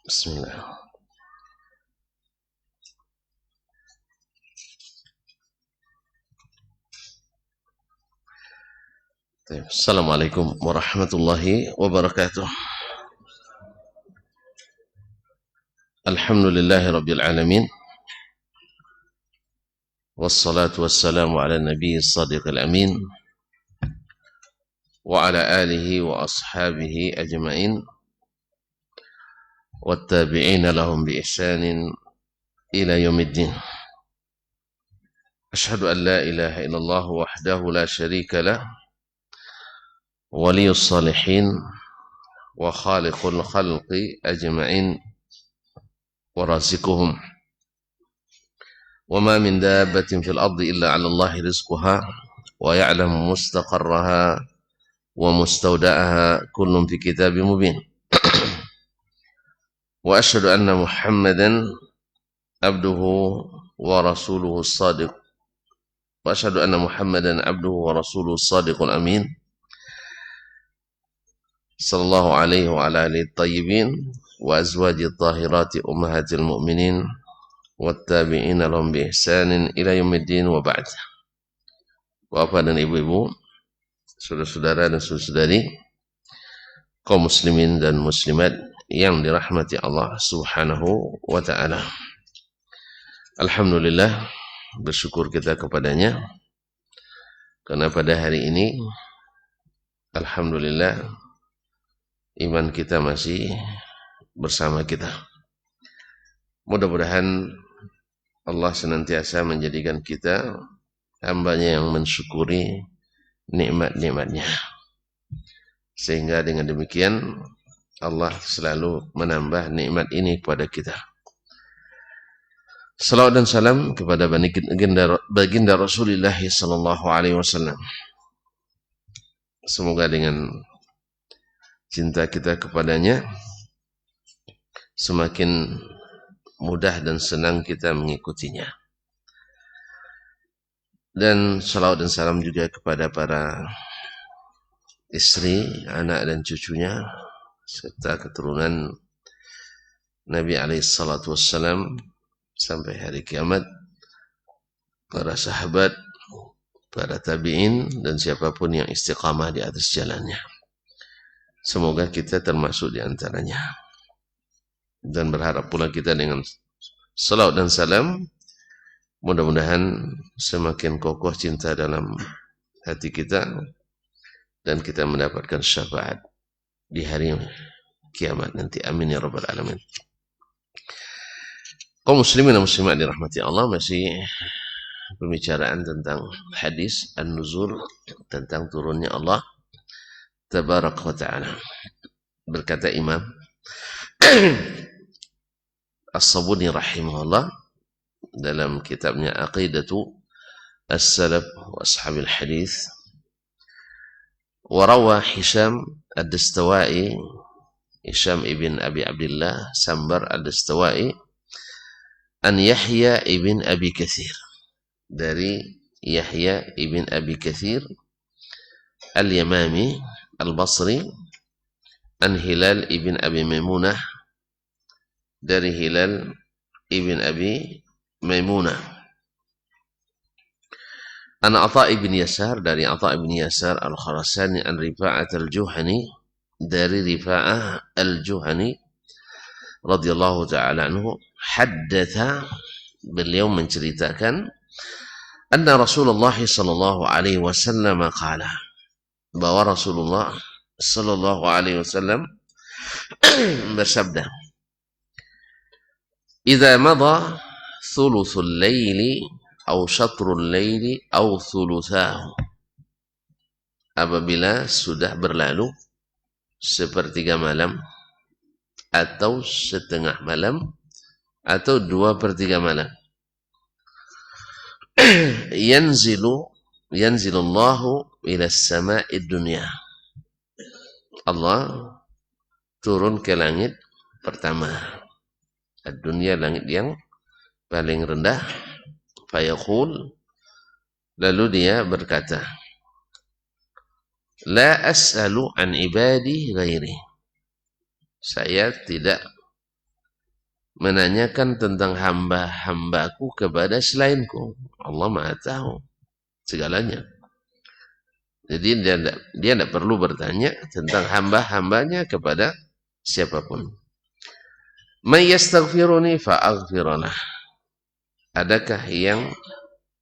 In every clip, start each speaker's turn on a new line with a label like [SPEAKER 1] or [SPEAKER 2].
[SPEAKER 1] Bismillah. Assalamualaikum warahmatullahi wabarakatuh. Alhamdulillahi rabbil alamin. Wassalatu wassalamu ala nabiy as-sadiqil amin wa ala alihi wa ashabihi ajma'in wattabi'ina lahum bi ihsanin ila yaumiddin. Ashhadu an la ilaha illallah wahdahu la syarika lah, waliyus salihin wa khaliqul khalqi ajma'in wa razikuhum. Wa ma min dabbatin fil ardi illa 'ala Allahi rizquha wa ya'lamu mustaqarraha wa mustawda'aha kullun fi kitabim mubin. Wa asyhadu anna Muhammadan abduhu wa rasuluhu as-sadiq. Wa asyhadu anna Muhammadan abduhu wa rasuluhu as-sadiqul amin. Sallallahu alaihi wa ala alihi at-tayyibin wa azwajihi at-tahirati ummahatil mu'minin wattabi'ina lahum bi ihsanin ila yaumiddin wa ba'd. Bapak dan ibu-ibu, saudara-saudara dan saudari, kaum muslimin dan muslimat yang dirahmati Allah Subhanahu wa taala. Alhamdulillah, bersyukur kita kepadanya karena pada hari ini alhamdulillah iman kita masih bersama kita. Mudah-mudahan Allah senantiasa menjadikan kita hamba-Nya yang mensyukuri nikmat-nikmat-Nya. Sehingga dengan demikian Allah selalu menambah nikmat ini kepada kita. Salawat dan salam kepada baginda Rasulullah sallallahu alaihi wasallam. Semoga dengan cinta kita kepadanya semakin mudah dan senang kita mengikutinya. Dan salawat dan salam juga kepada para istri, anak dan cucunya serta keturunan Nabi alaihi salatu wassalam sampai hari kiamat, para sahabat, para tabi'in dan siapapun yang istiqamah di atas jalannya. Semoga kita termasuk di antaranya. Dan berharap pula kita dengan salawat dan salam mudah-mudahan semakin kokoh cinta dalam hati kita dan kita mendapatkan syafaat di hari kiamat nanti. Amin ya rabbal alamin. Kaum muslimin dan muslimat dirahmati Allah, masih pembicaraan tentang hadis an-nuzul, tentang turunnya Allah tabaraka wa ta'ala. Berkata Imam As-Sabuni rahimahullah dalam kitabnya Aqidatu As-Salaf wa Ashabil Hadis, wa rawa Hisham ad-Dastawai, Hisham ibn Abi Abdullah Sambar ad-Dastawai, an Yahya ibn Abi Katsir, dari Yahya ibn Abi Katsir al-Yamami al-Basri, an Hilal ibn Abi Maimunah, dari Hilal ibn Abi Maimunah, an Atha ibn Yasar, dari Atha ibn Yasar al-Khurasani, an Rifa'at al-Juhani, dari Rifa'ah al-Juhani radhiyallahu ta'ala anhu, haddatha, beliau menceritakan, anna Rasulullah sallallahu alaihi wasallam qala, bahwa Rasulullah sallallahu alaihi wasallam bersabda, idza madha thuluthul laili aw syatrul laili aw thuluthahu, apabila sudah berlalu sepertiga malam atau setengah malam atau 2/3 malam, yanzilullahu ila sama'id dunya, Allah turun ke langit pertama, ad-dunya, langit yang paling rendah, fayaqul, lalu dia berkata, la as'alu an ibadi ghairi, saya tidak menanyakan tentang hamba-hambaku kepada selainku. Allah Maha tahu segalanya. Jadi dia tidak perlu bertanya tentang hamba-hambanya kepada siapapun. May yastaghfiruni fa'aghfirlah. Adakah yang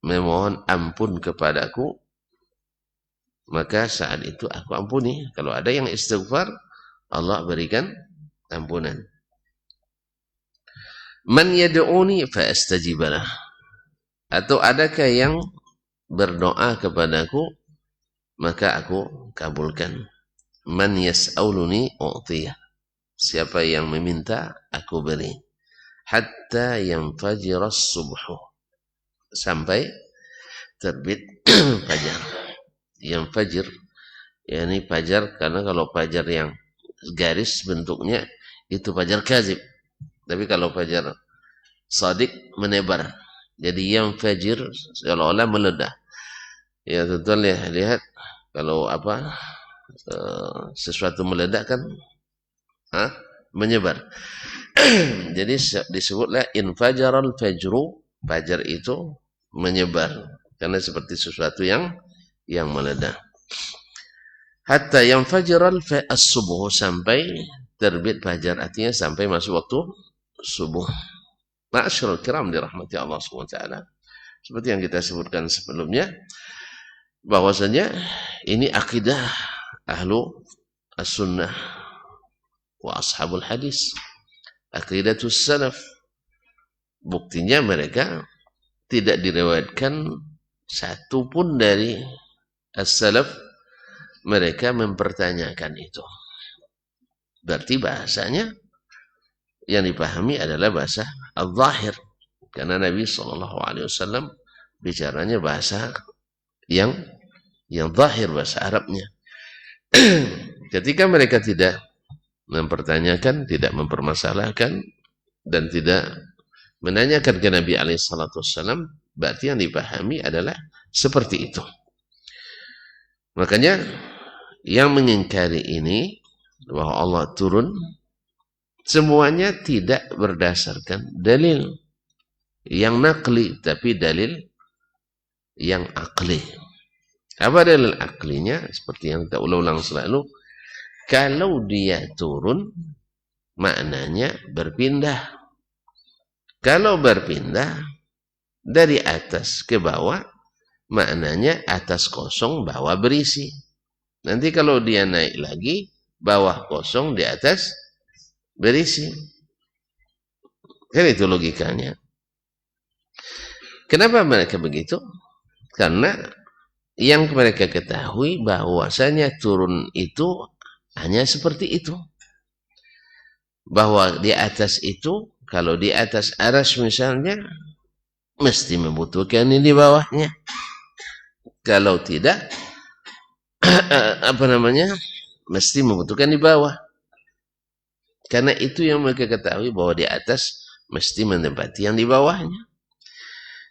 [SPEAKER 1] memohon ampun kepadaku, maka saat itu aku ampuni. Kalau ada yang istighfar, Allah berikan ampunan. Man yad'uni fa'astajibalah. Atau adakah yang berdoa kepadaku, maka aku kabulkan. Man yas'auluni u'tiyah. Siapa yang meminta, aku beri. Hatta yanfajiras subhu. Sampai terbit fajar. Yang fajr, yakni fajar, karena kalau fajar yang garis bentuknya itu fajar kazib. Tapi kalau fajar sadik menebar. Jadi yang fajr seolah-olah meledak. Ya tentu lihat kalau sesuatu meledak kan menyebar. Jadi disebutlah infajaral fajru, fajar itu menyebar karena seperti sesuatu yang meledak. Hatta yang fajaral as-subuh, sampai terbit fajar, artinya sampai masuk waktu subuh. Ma'asyiral kiram dirahmati Allah SWT. Seperti yang kita sebutkan sebelumnya, bahwasanya ini akidah ahlu as-sunnah wa ashabul hadis, aqidatus salaf. Buktinya mereka tidak diriwayatkan satu pun dari as-salaf mereka mempertanyakan itu. Berarti bahasanya yang dipahami adalah bahasa al-zahir, karena Nabi SAW bicaranya bahasa yang zahir, bahasa Arabnya. Ketika mereka tidak mempertanyakan, tidak mempermasalahkan, dan tidak menanyakan ke Nabi SAW, berarti yang dipahami adalah seperti itu. Makanya yang mengingkari ini, bahwa Allah turun, semuanya tidak berdasarkan dalil yang nakli, tapi dalil yang akli. Apa dalil aklinya? Seperti yang kita ulang-ulang selalu, kalau dia turun, maknanya berpindah. Kalau berpindah dari atas ke bawah, maknanya atas kosong, bawah berisi. Nanti kalau dia naik lagi, bawah kosong, di atas berisi. Kan itu logikanya. Kenapa mereka begitu? Karena yang mereka ketahui bahwasanya turun itu hanya seperti itu. Bahwa di atas itu, kalau di atas arsy misalnya, mesti membutuhkan ini di bawahnya. Kalau tidak, mesti membutuhkan di bawah. Karena itu yang mereka ketahui, bahwa di atas mesti menempati yang di bawahnya.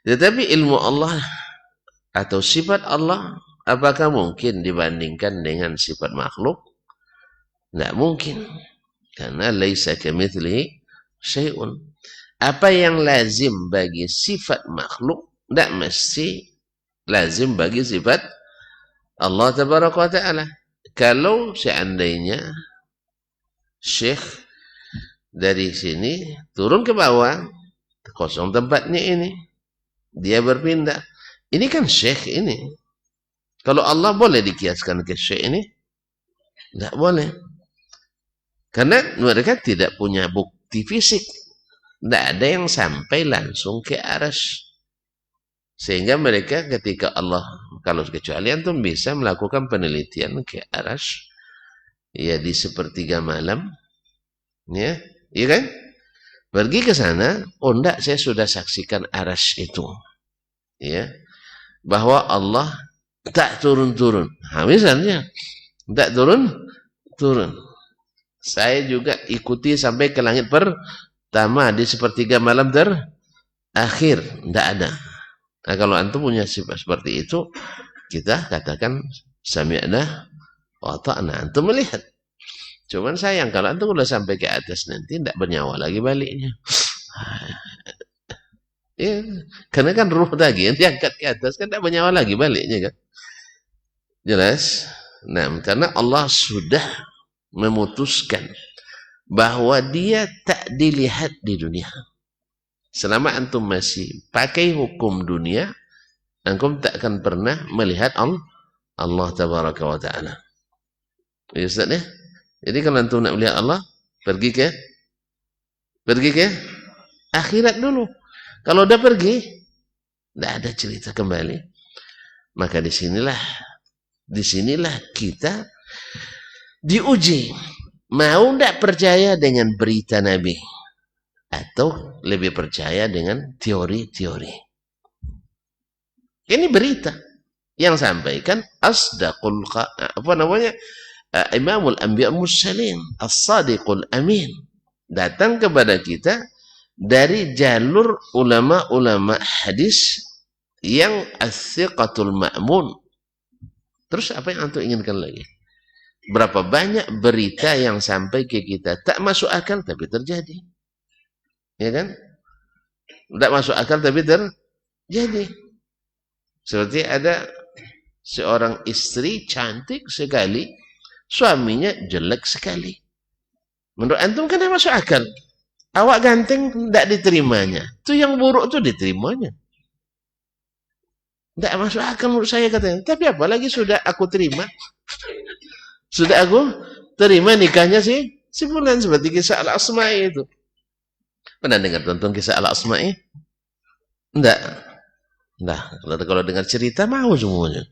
[SPEAKER 1] Tetapi ilmu Allah atau sifat Allah, apakah mungkin dibandingkan dengan sifat makhluk? Tidak mungkin. Karena laisa kamitslihi syai'un. Apa yang lazim bagi sifat makhluk, tidak mesti lazim bagi sifat Allah Tabaraka wa Ta'ala. Kalau seandainya Syekh dari sini turun ke bawah, kosong tempatnya ini, dia berpindah. Ini kan Syekh ini. Kalau Allah boleh dikiaskan ke Syekh ini? Tidak boleh. Karena mereka tidak punya bukti fisik. Tidak ada yang sampai langsung ke arsy. Sehingga mereka ketika Allah, kalau kecuali antum bisa melakukan penelitian ke arsy, ya di sepertiga malam, ya, iya kan? Pergi ke sana, oh enggak, saya sudah saksikan arsy itu, ya, bahwa Allah tak turun-turun. Misalnya, tak turun. Saya juga ikuti sampai ke langit pertama di sepertiga malam terakhir, tidak ada. Nah, kalau antum punya sifat seperti itu, kita katakan sami'na wa ta'na. Antum melihat. Cuman sayang kalau antum udah sampai ke atas nanti tidak bernyawa lagi baliknya. Ya, karena kan ruh tadi yang diangkat ke atas kan tidak bernyawa lagi baliknya kan. Jelas? Nah, karena Allah sudah memutuskan bahwa dia tak dilihat di dunia. Selama antum masih pakai hukum dunia, antum tak akan pernah melihat Allah tabaraka wa ta'ala. Ya Ustaz ya? Jadi kalau antum nak melihat Allah, pergi ke akhirat dulu. Kalau udah pergi, tidak ada cerita kembali. Maka disinilah kita diuji. Mau tidak percaya dengan berita Nabi? Atau lebih percaya dengan teori-teori? Ini berita yang sampaikan asdaqul Imamul Anbiya Mursalin, As-Sadiqul Amin, datang kepada kita dari jalur ulama-ulama hadis yang as-siqatul ma'mun. Terus apa yang antum inginkan lagi? Berapa banyak berita yang sampai ke kita tak masuk akal tapi terjadi. Ya kan? Tak masuk akal tapi terjadi. Seperti ada seorang istri cantik sekali, suaminya jelek sekali. Menurut antum kan masuk akal. Awak ganteng tidak diterimanya. Itu yang buruk itu diterimanya. Tidak masuk akal menurut saya katanya. Tapi apalagi sudah aku terima. Sudah aku terima nikahnya si fulan, seperti kisah Al-Asma'i itu. Pernah dengar tonton kisah Al-Asma'i? Enggak. Nah, kalau dengar cerita mau semuanya.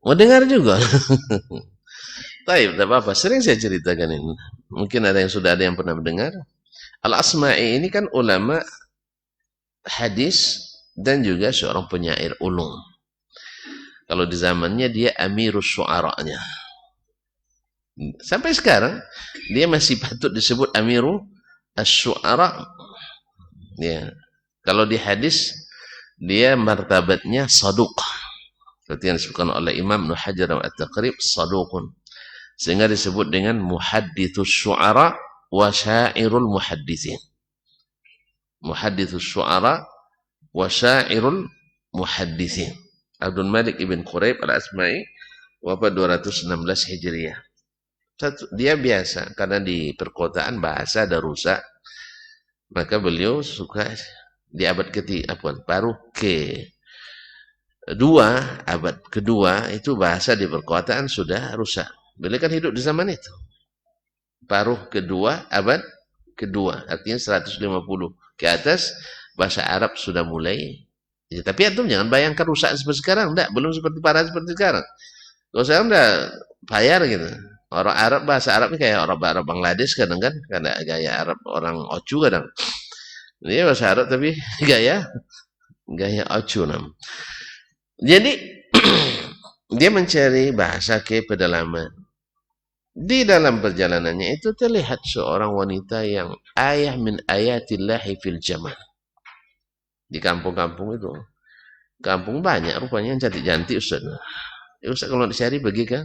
[SPEAKER 1] Mau dengar juga. Tapi tidak apa-apa. Sering saya ceritakan ini. Mungkin ada yang pernah mendengar. Al-Asma'i ini kan ulama hadis dan juga seorang penyair ulung. Kalau di zamannya dia amirus syu'ara'nya. Sampai sekarang dia masih patut disebut amiru asy-syu'ara. Ya. Kalau di hadis dia martabatnya saduq. Seperti yang disebutkan oleh Imam Ibnu Hajar At-Taqrib, saduqun. Sehingga disebut dengan muhadditsus syu'ara wa syairul muhadditsin. Muhadditsus syu'ara wa syairul muhadditsin. Abdul Malik ibn Quraib Al-Asma'i, wafat 216 Hijriah. Dia biasa karena di perkotaan bahasa ada rusak, maka beliau suka di abad abad kedua itu bahasa di perkotaan sudah rusak. Beliau kan hidup di zaman itu. Paruh kedua abad kedua, artinya 150 ke atas, bahasa Arab sudah mulai. Ya, tapi antum jangan bayangkan rusak seperti sekarang, enggak, belum seperti parah seperti sekarang. Kalau sekarang udah bayar gitu. Orang Arab, bahasa Arab ini kayak orang Arab Bangladesh kadang kan, karena gaya Arab orang Ocu kadang. Ini bahasa Arab tapi gaya Ocu nam. Jadi dia mencari bahasa ke pedalaman. Di dalam perjalanannya itu terlihat seorang wanita yang ayah min ayatillahi fil jamal. Di kampung-kampung itu. Kampung banyak rupanya yang cantik-cantik Ustaz. Ya Ustaz kalau dicari pergi kan?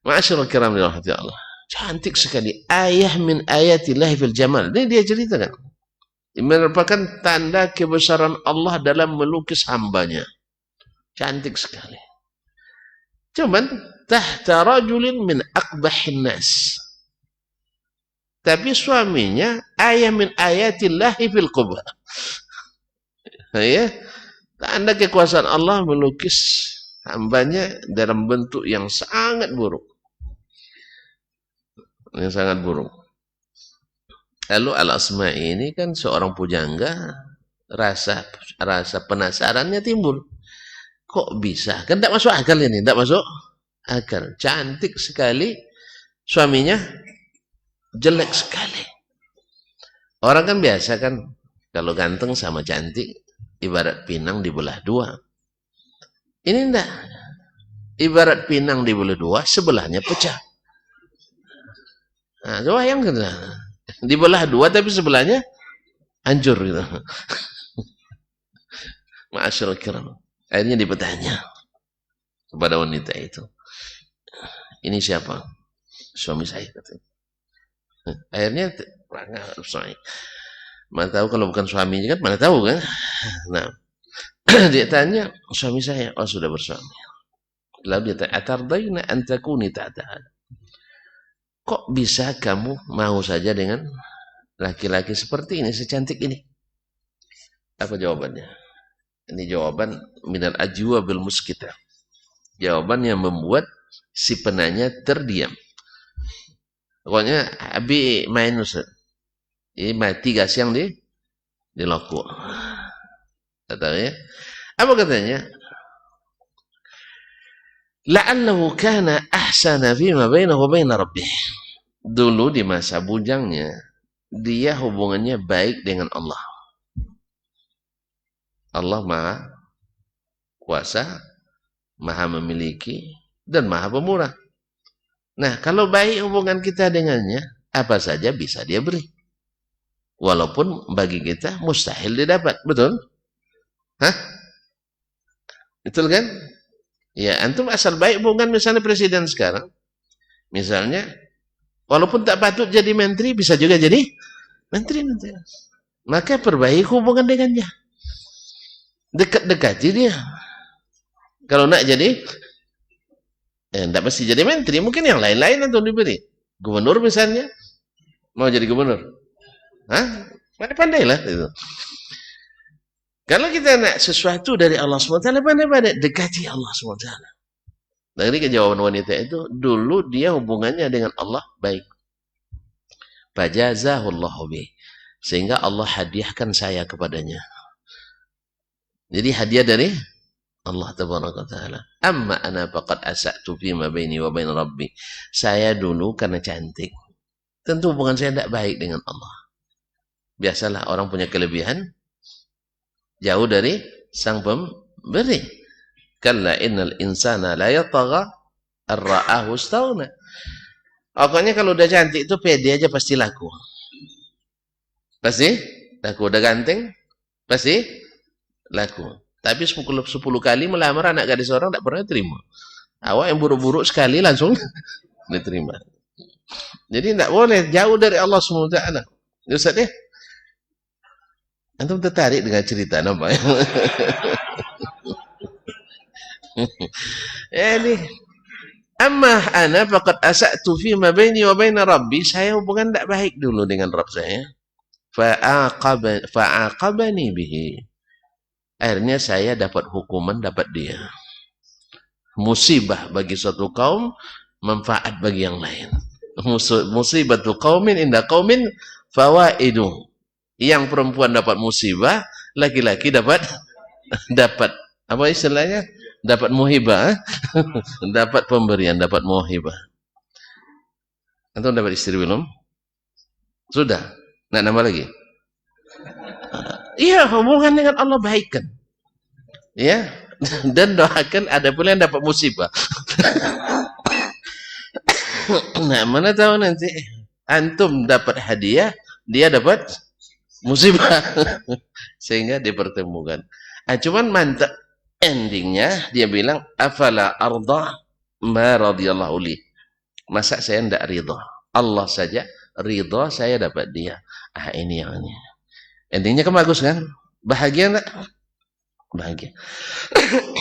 [SPEAKER 1] Ma'asyiral kiram dirahmati Allah. Cantik sekali. Ayah min ayatillahi fil jamal. Ini dia ceritakan. Ini merupakan tanda kebesaran Allah dalam melukis hambanya. Cantik sekali. Cuman tahta rajulin min aqbahin nas. Tapi suaminya ayah min ayatillahi fil qubur. Ya, tanda kekuasaan Allah melukis hambanya dalam bentuk yang sangat buruk. Yang sangat buruk. Lalu Al-Asma'i ini kan seorang pujangga, rasa penasarannya timbul. Kok bisa? Kan tidak masuk akal ini, tidak masuk akal. Cantik sekali, suaminya jelek sekali. Orang kan biasa kan, kalau ganteng sama cantik, ibarat pinang dibelah dua. Ini enggak. Ibarat pinang dibelah dua, sebelahnya pecah. Nah, coba yang kena. Dibelah dua tapi sebelahnya hancur gitu. Ma'asyiral kiram. Akhirnya bertanya kepada wanita itu. Ini siapa? Suami saya katanya. Akhirnya mana tahu kalau bukan suaminya kan, mana tahu kan. Nah, dia tanya, suami saya, oh sudah bersuami. Lalu dia tanya, atardaina an takuni ta'taha. Kok bisa kamu mau saja dengan laki-laki seperti ini, secantik ini? Apa jawabannya? Ini jawaban minal ajwa bil muskita. Jawaban yang membuat si penanya terdiam. Pokoknya abi main Ustaz. Ini mati gas yang di loku. Katanya, apa katanya? La'allahu kana ahsana fima bainahu wa baina rabbih. Dulu di masa bujangnya, dia hubungannya baik dengan Allah. Allah Maha Kuasa, Maha Memiliki, dan Maha Pemurah. Nah, kalau baik hubungan kita dengannya, apa saja bisa dia beri. Walaupun bagi kita mustahil didapat. Betul? Hah? Betul kan? Ya, antum asal baik hubungan misalnya presiden sekarang. Misalnya, walaupun tak patut jadi menteri, bisa juga jadi menteri nanti. Maka perbaiki hubungan dengannya. Dekat-dekati dia. Kalau nak jadi, tidak mesti jadi menteri. Mungkin yang lain-lain nanti diberi. Gubernur misalnya. Mau jadi gubernur. Hah? Pandai-pandailah. Gitu. Kalau kita nak sesuatu dari Allah SWT, pandai-pandai. Dekati Allah SWT. Dari kejawaban wanita itu, dulu dia hubungannya dengan Allah baik. Fajazahullahu bih. Sehingga Allah hadiahkan saya kepadanya. Jadi hadiah dari Allah tabaraka taala. Amma ana faqad asa'tu fima baini wa bain rabbi. Saya dulu karena cantik. Tentu hubungan saya tidak baik dengan Allah. Biasalah orang punya kelebihan jauh dari sang pemberi. Kalla innal insana la yatagha ar-ra'ahu istaghna. Pokoknya kalau udah cantik itu pede aja pasti laku. Pasti laku. Udah ganteng pasti laku. Tapi 10 kali melamar anak gadis orang tidak pernah terima. Awak yang buruk-buruk sekali langsung diterima. Jadi tidak boleh jauh dari Allah SWT. Ustaz ya? Antum tertarik dengan cerita nampak? Ini amma ana faqad asa'tu fi ma baini wa baina rabbi. Saya hubungan tidak baik dulu dengan Rabb saya. Fa'aqabani bihi. Akhirnya saya dapat hukuman, dapat dia. Musibah bagi suatu kaum, manfaat bagi yang lain. Musibatu qaumin inda qaumin fawaidu. Yang perempuan dapat musibah, laki-laki dapat apa istilahnya? Dapat muhibah, dapat pemberian, dapat muhibah. Antum dapat istri belum? Sudah. Nak nambah lagi? Iya, hubungan dengan Allah baikkan. Ya, dan doakan ada pula yang dapat musibah. Nah, mana tahu nanti antum dapat hadiah, dia dapat musibah. Sehingga dipertemukan. Cuman mantap endingnya dia bilang afala arda ma radhiyallahu li. Masa saya tidak ridha? Allah saja ridha saya dapat dia. Ini yang ini. Endingnya kan bagus kan? Bahagia enggak? Bahagia.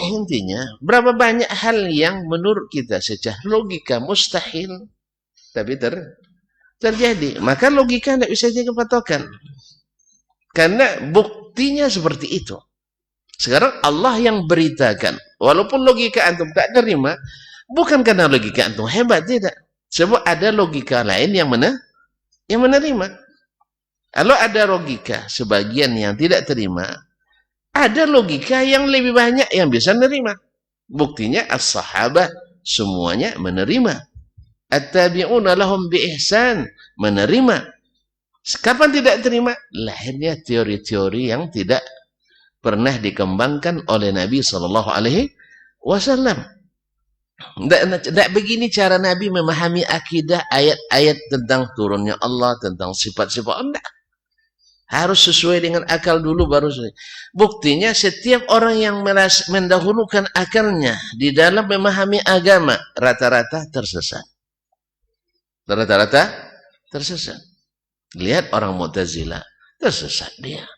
[SPEAKER 1] Intinya, berapa banyak hal yang menurut kita secara logika mustahil, tapi terjadi. Maka logika tidak bisa jadi patokan. Karena buktinya seperti itu. Sekarang Allah yang beritakan. Walaupun logika antum tak terima, bukan karena logika antum hebat, tidak. Sebab ada logika lain yang menerima. Kalau ada logika sebagian yang tidak terima, ada logika yang lebih banyak yang bisa menerima. Buktinya as-sahabah semuanya menerima. At-tabi'una lahum bi-ihsan menerima. Kapan tidak terima? Lahirnya teori-teori yang tidak pernah dikembangkan oleh Nabi SAW. Tidak begini cara Nabi memahami akidah ayat-ayat tentang turunnya Allah, tentang sifat-sifat Allah. Harus sesuai dengan akal dulu baru sesuai. Buktinya setiap orang yang mendahulukan akalnya di dalam memahami agama rata-rata tersesat. Rata-rata tersesat. Lihat orang Mu'tazilah, tersesat dia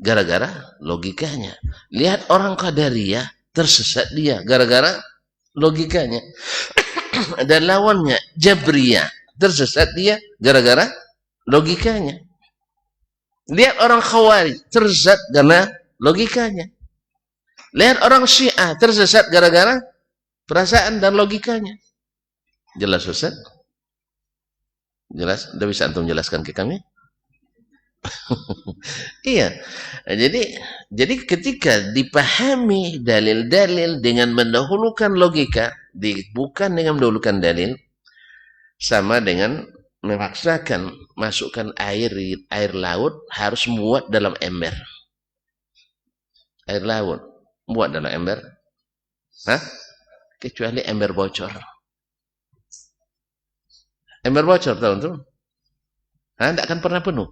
[SPEAKER 1] gara-gara logikanya. Lihat orang Qadariyah, tersesat dia gara-gara logikanya. Dan lawannya Jabriyah, tersesat dia gara-gara logikanya. Lihat orang Khawarij, tersesat karena logikanya. Lihat orang Syiah, tersesat gara-gara perasaan dan logikanya. Jelas Ustaz? Jelas? Udah bisa antum jelaskan ke kami? Iya. Jadi ketika dipahami dalil-dalil dengan mendahulukan logika, bukan dengan mendahulukan dalil, sama dengan memaksakan masukkan air laut harus muat dalam ember. Air laut muat dalam ember. Hah? Kecuali ember bocor. Ember bocor tahu antum? Tidak akan pernah penuh.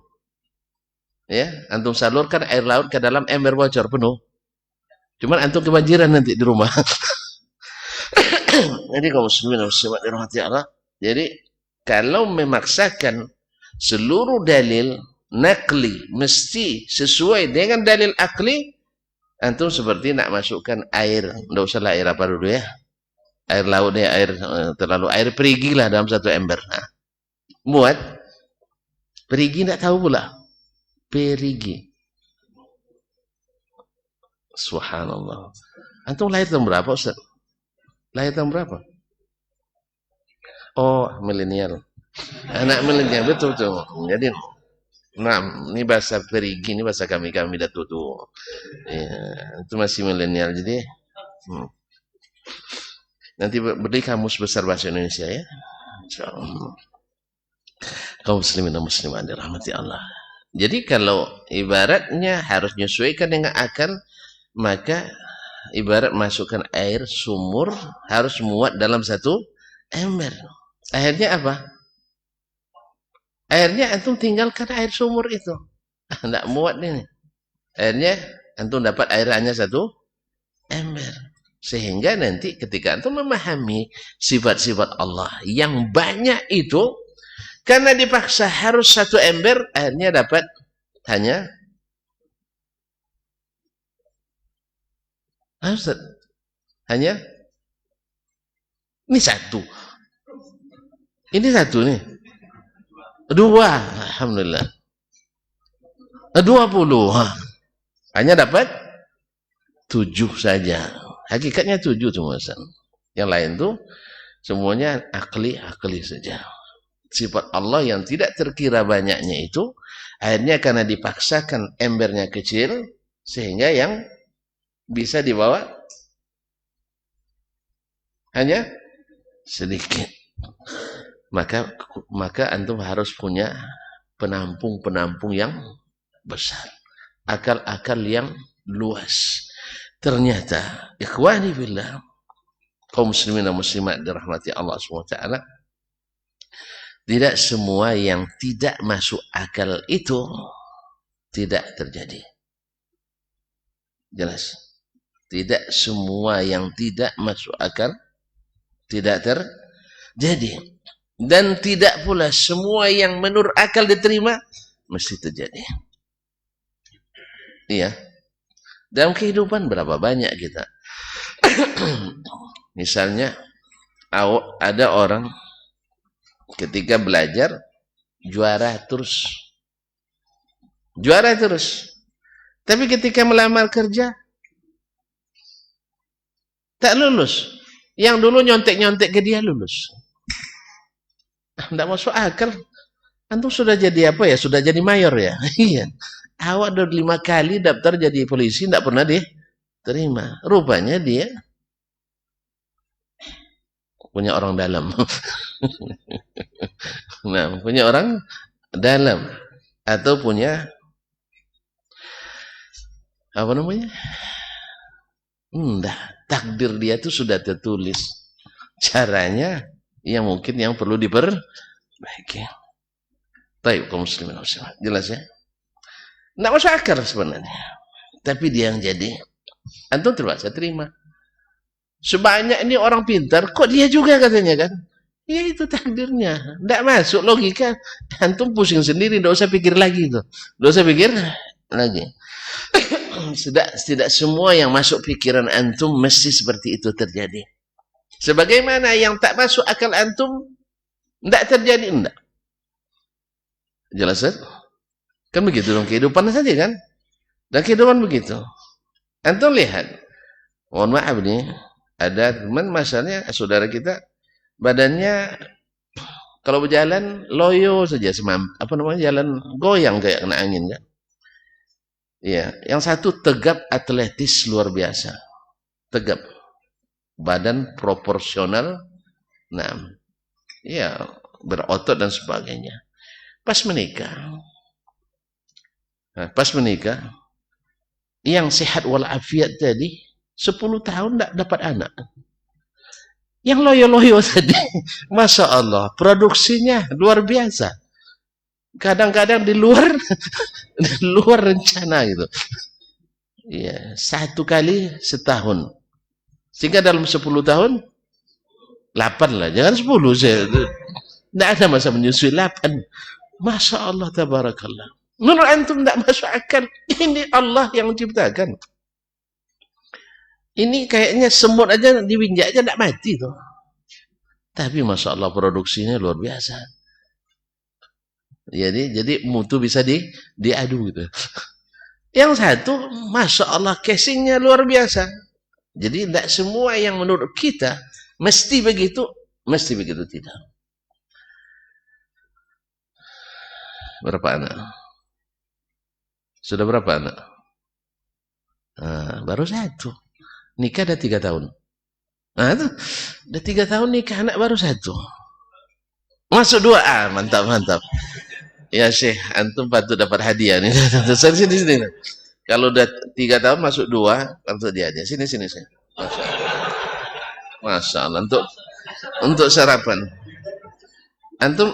[SPEAKER 1] Ya, antum salurkan air laut ke dalam ember bocor penuh. Cuman antum kebanjiran nanti di rumah. Jadi kaum muslimin dan muslimat dirahmati Allah. Jadi kalau memaksakan seluruh dalil nakli mesti sesuai dengan dalil akli, antum seperti nak masukkan air, tidak usahlah air apa dulu ya. Air laut ya, air perigi lah dalam satu ember. Nah, muat perigi tidak tahu pula. Perigi. Subhanallah. Antum lahir tahun berapa Ustaz? Lahir tahun berapa? Oh, milenial. Anak milenial, betul tuh. Jadi, nah, ini bahasa perigi, ini bahasa kami Datuk tuh. Ya, itu masih milenial. Jadi, nanti beri kamus besar bahasa Indonesia ya. Insyaallah. Kaum muslimin dan muslimat dirahmati Allah. Jadi kalau ibaratnya harus menyesuaikan dengan akal, maka ibarat masukkan air sumur harus muat dalam satu ember. Akhirnya apa? Akhirnya antum tinggalkan air sumur itu. Tidak muat ini. Akhirnya antum dapat air hanya satu ember. Sehingga nanti ketika antum memahami sifat-sifat Allah yang banyak itu, karena dipaksa harus satu ember, akhirnya dapat hanya ini satu. Ini satu nih. Dua. Alhamdulillah. 20. Hanya dapat 7 saja. Hakikatnya 7 cuma. Yang lain tuh semuanya akli saja. Sifat Allah yang tidak terkira banyaknya itu akhirnya karena dipaksakan embernya kecil sehingga yang bisa dibawa hanya sedikit. Maka antum harus punya penampung yang besar, akal-akal yang luas. Ternyata ikhwani billah, kaum muslimin dan muslimat dirahmati Allah SWT, tidak semua yang tidak masuk akal itu tidak terjadi. Jelas. Tidak semua yang tidak masuk akal tidak terjadi. Dan tidak pula semua yang menurut akal diterima mesti terjadi. Iya. Dalam kehidupan berapa banyak kita. Misalnya ada orang ketika belajar juara terus. Tapi ketika melamar kerja tak lulus. Yang dulu nyontek-nyontek ke dia lulus. Tidak masuk akal. Antum sudah jadi apa ya? Sudah jadi mayor ya? Iya. Awak udah 5 kali daftar jadi polisi, tidak pernah diterima. Rupanya dia punya orang dalam. Nah, punya orang dalam. Atau punya apa namanya? Takdir dia itu sudah tertulis. Caranya yang mungkin yang perlu diperbaiki. Baik, kaum muslimin muslimat. Jelas ya? Tidak masuk akal sebenarnya. Tapi dia yang jadi. Antum terpaksa terima. Sebanyak ini orang pintar, kok dia juga katanya kan? Ya itu takdirnya. Tidak masuk logika. Antum pusing sendiri, tidak usah pikir lagi itu. Tidak usah pikir lagi. Tidak semua yang masuk pikiran antum mesti seperti itu terjadi. Sebagaimana yang tak masuk akal antum, tidak terjadi, tidak. Jelas kan? Kan begitu dong kehidupan saja kan? Dan kehidupan begitu. Antum lihat. Mohon maaf nih. Ada teman masalahnya saudara kita badannya kalau berjalan loyo saja jalan goyang kayak kena angin kan. Iya, yang satu tegap atletis luar biasa. Tegap. Badan proporsional. Nah, iya, berotot dan sebagainya. Pas menikah. Nah, pas menikah yang sehat walafiat tadi 10 tahun tidak dapat anak. Yang loyo-loyo tadi, Masya Allah, produksinya luar biasa. Kadang-kadang di luar rencana gitu. Iya, 1 kali setahun. Sehingga dalam 10 tahun 8 lah, jangan 10. Tidak ada masa menyusui 8. Masya Allah, tabarakallah. Menurut antum tidak masuk akal. Ini Allah yang menciptakan. Ini kayaknya semut aja diinjak aja tidak mati tuh. Tapi Masya Allah produksinya luar biasa. Jadi mutu bisa diadu gitu. Yang satu Masya Allah casingnya luar biasa. Jadi tidak semua yang menurut kita mesti begitu tidak. Berapa anak? Sudah berapa anak? Baru 1. Nikah ada 3 tahun. Nah itu, udah 3 tahun nikah, anak baru 1. Masuk 2. Mantap. Ya Syekh, antum patut dapat hadiah nih. Sini. Kalau udah 3 tahun masuk 2, patut hadiah. Sini. Masya Allah. Untuk sarapan. Antum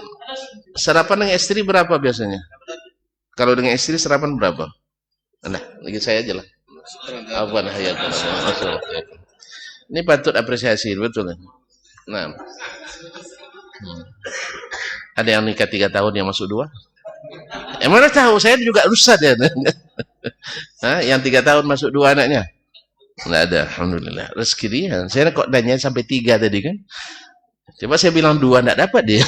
[SPEAKER 1] sarapan dengan istri berapa biasanya? Kalau dengan istri sarapan berapa? Nah, lagi saya aja lah. Ini patut apresiasi, betul. Nah, ada yang nikah 3 tahun yang masuk 2? Mana tahu, saya juga ustaz ya. Yang 3 tahun masuk 2 anaknya? Nggak ada, alhamdulillah. Rezeki dia. Saya kok nanya sampai 3 tadi kan? Coba saya bilang 2 nggak dapat dia.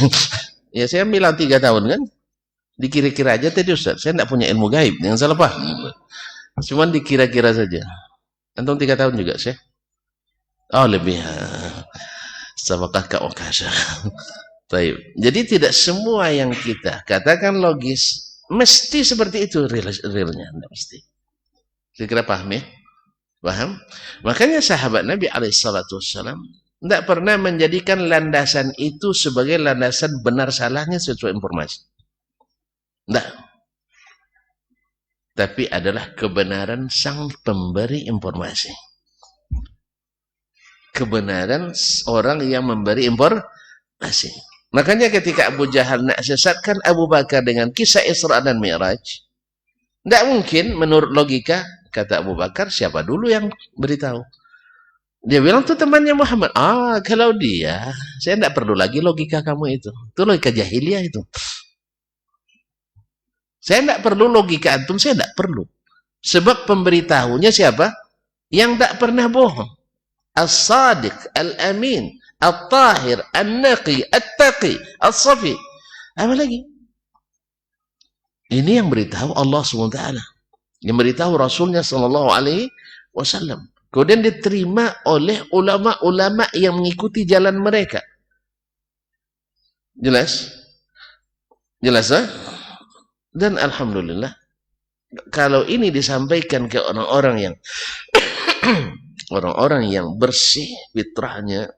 [SPEAKER 1] Ya saya bilang 3 tahun kan? Dikira-kira aja tadi ustaz. Saya nggak punya ilmu gaib, jangan salah paham. Cuman dikira-kira saja. Antum 3 tahun juga, Syekh? Oh, lebih. Sabakah ka okasha. Baik. Jadi tidak semua yang kita katakan logis mesti seperti itu realnya, tidak mesti. Kira-kira paham ya? Paham? Makanya sahabat Nabi alaihissalam tidak pernah menjadikan landasan itu sebagai landasan benar salahnya sesuai informasi. Tidak. Tapi adalah kebenaran sang pemberi informasi. Kebenaran orang yang memberi informasi. Makanya ketika Abu Jahal nak sesatkan Abu Bakar dengan kisah Isra dan Mi'raj, tidak mungkin menurut logika, kata Abu Bakar, siapa dulu yang beritahu? Dia bilang itu temannya Muhammad. Kalau dia, saya tidak perlu lagi logika kamu itu. Itu logika jahiliyah itu. Saya tidak perlu logika antum, saya tidak perlu. Sebab pemberitahunya siapa? Yang tidak pernah bohong. As-sadiq, al-amin, al-tahir, al-naqi, al-taqi, al-safi. Apa lagi? Ini yang beritahu Allah SWT. Yang beritahu Rasulnya SAW. Kemudian diterima oleh ulama-ulama yang mengikuti jalan mereka. Jelas? Jelas, Dan alhamdulillah, kalau ini disampaikan ke orang-orang yang bersih fitrahnya,